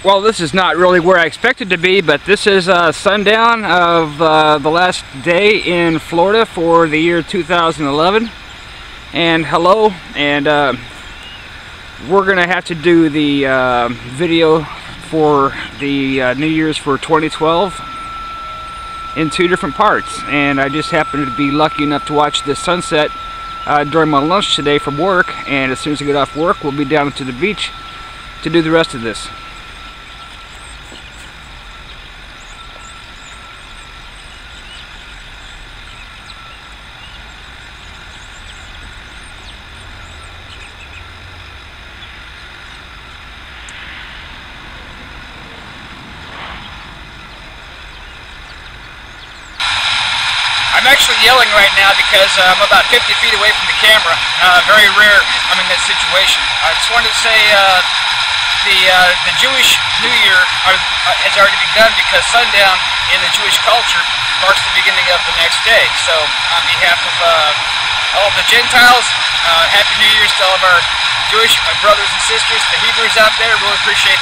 Well, this is not really where I expected to be, but this is sundown of the last day in Florida for the year 2011. And hello, and we're gonna have to do the video for the New Year's for 2012 in two different parts. And I just happened to be lucky enough to watch the sunset during my lunch today from work, and as soon as I get off work, we'll be down to the beach to do the rest of this. I'm actually yelling right now because I'm about 50 feet away from the camera. Very rare I'm in that situation. I just wanted to say the Jewish New Year has already begun, because sundown in the Jewish culture marks the beginning of the next day. So on behalf of all of the Gentiles, Happy New Year's to all of our Jewish brothers and sisters, the Hebrews out there. Really appreciate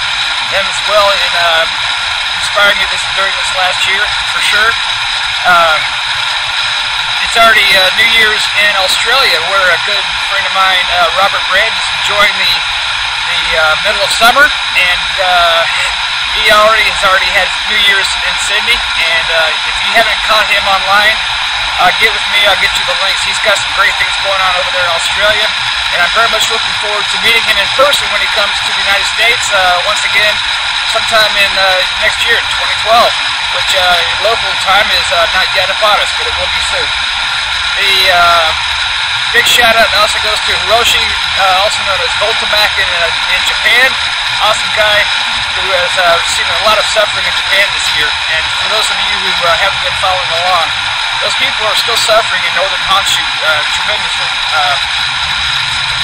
them as well in inspiring you during this last year, for sure. It's already New Year's in Australia, where a good friend of mine, Robert Brand, is enjoying the middle of summer, and he has already had New Year's in Sydney. And if you haven't caught him online, get with me, I'll get you the links. He's got some great things going on over there in Australia, and I'm very much looking forward to meeting him in person when he comes to the United States once again sometime in next year, 2012, which local time is not yet upon us, but it will be soon. The big shout out also goes to Hiroshi, also known as Voltamac in Japan. Awesome guy who has seen a lot of suffering in Japan this year. And for those of you who haven't been following along, those people are still suffering in northern Honshu tremendously.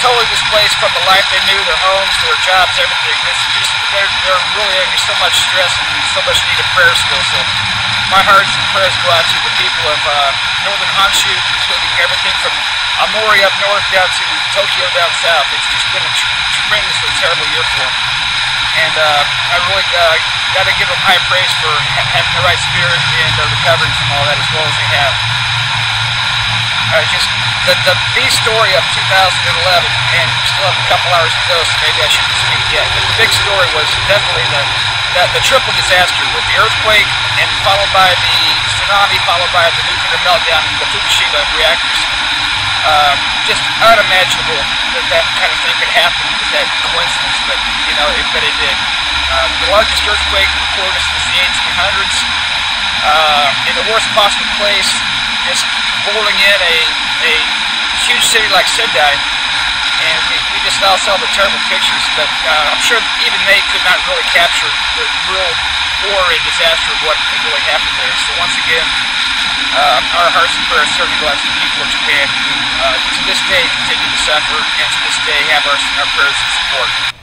Totally displaced from the life they knew, their homes, their jobs, everything. They're really under so much stress and so much need of prayer still. So my hearts and prayers go out to the people of northern Honshu, including everything from Amori up north down to Tokyo down south. It's just been a tremendously terrible year for them. And I really got to give them high praise for having the right spirit and recovering from all that as well as they have. The story of 2011, and we still have a couple hours to go, so maybe I shouldn't speak yet, but the big story was definitely the triple disaster with the earthquake, and followed by the tsunami, followed by the nuclear meltdown in the Fukushima reactors. Just unimaginable that kind of thing could happen with that coincidence, but you know, but it did. The largest earthquake recorded since the 1800s, in the worst possible place, just rolling in a huge city like Sendai, and we just all saw the terrible pictures, but I'm sure even they could not really capture the real horror and disaster of what really happened there. So once again, our hearts and prayers certainly go out to the people of Japan who to this day continue to suffer, and to this day have our prayers and support.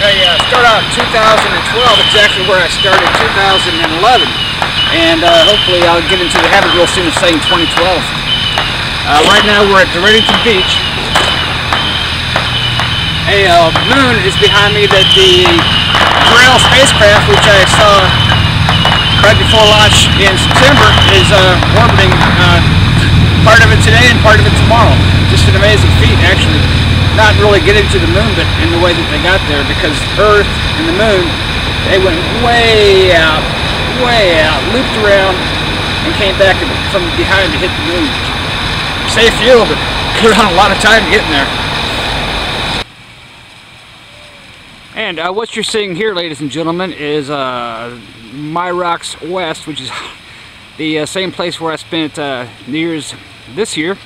I start out in 2012, exactly where I started 2011, and hopefully I'll get into the habit real soon of saying 2012. Right now we're at the Reddington Beach. A moon is behind me that the Braille spacecraft, which I saw right before launch in September, is orbiting part of it today and part of it tomorrow. Just an amazing feat, actually. Not really getting to the moon, but in the way that they got there, because Earth and the moon, they went way out, looped around, and came back from behind to hit the moon. Safe fuel, but could have a lot of time getting there. And what you're seeing here, ladies and gentlemen, is My Rocks West, which is the same place where I spent New Year's this year.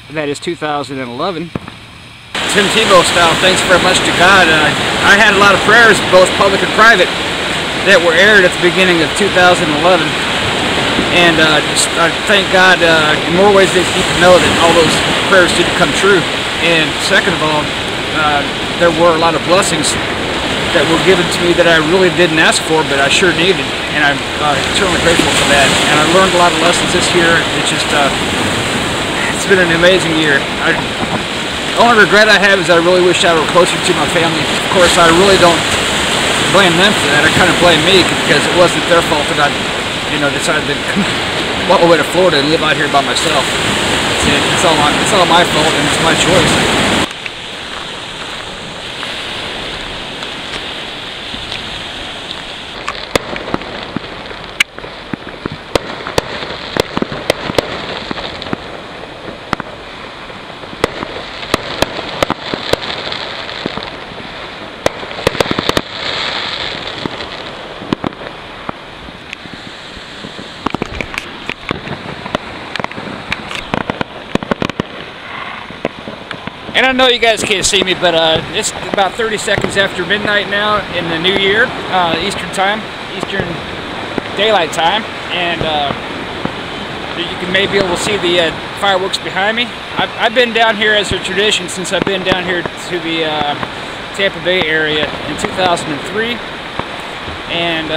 That is 2011. Tim Tebow style, thanks very much to God. I had a lot of prayers, both public and private, that were aired at the beginning of 2011. And I thank God in more ways than you can know that all those prayers did come true. And second of all, there were a lot of blessings that were given to me that I really didn't ask for, but I sure needed. And I'm eternally grateful for that. And I learned a lot of lessons this year. It's just, it's been an amazing year. The only regret I have is I really wish I were closer to my family. Of course, I really don't blame them for that. I kind of blame me because it wasn't their fault that I, decided to come all the way to Florida and live out here by myself. It's all my fault and it's my choice. And I know you guys can't see me, but it's about 30 seconds after midnight now in the new year, Eastern time, Eastern Daylight Time, and you can maybe be able to see the fireworks behind me. I've been down here as a tradition since I've been down here to the Tampa Bay area in 2003, and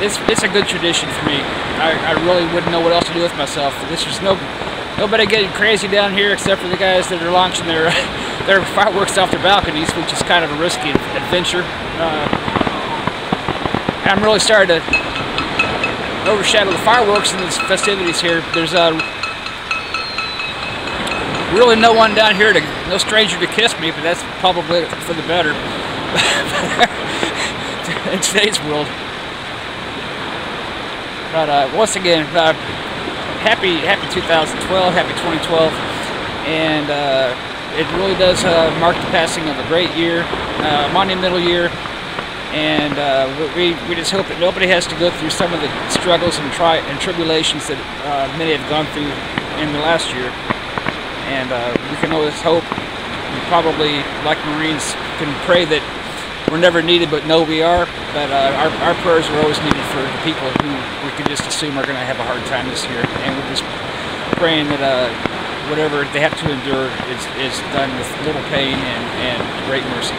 it's a good tradition for me. I really wouldn't know what else to do with myself. There's nobody getting crazy down here except for the guys that are launching their fireworks off their balconies, which is kind of a risky adventure. And I'm really sorry to overshadow the fireworks and these festivities here. There's really no one down here, no stranger to kiss me, but that's probably for the better in today's world. But once again, happy 2012, happy 2012, and it really does mark the passing of a great year, monumental year, and we just hope that nobody has to go through some of the struggles and tribulations that many have gone through in the last year. And we can always hope, and probably like Marines can pray that we're never needed but know we are, but our prayers are always needed for the people who we can just assume are going to have a hard time this year, and we're just praying that whatever they have to endure is done with little pain and great mercy.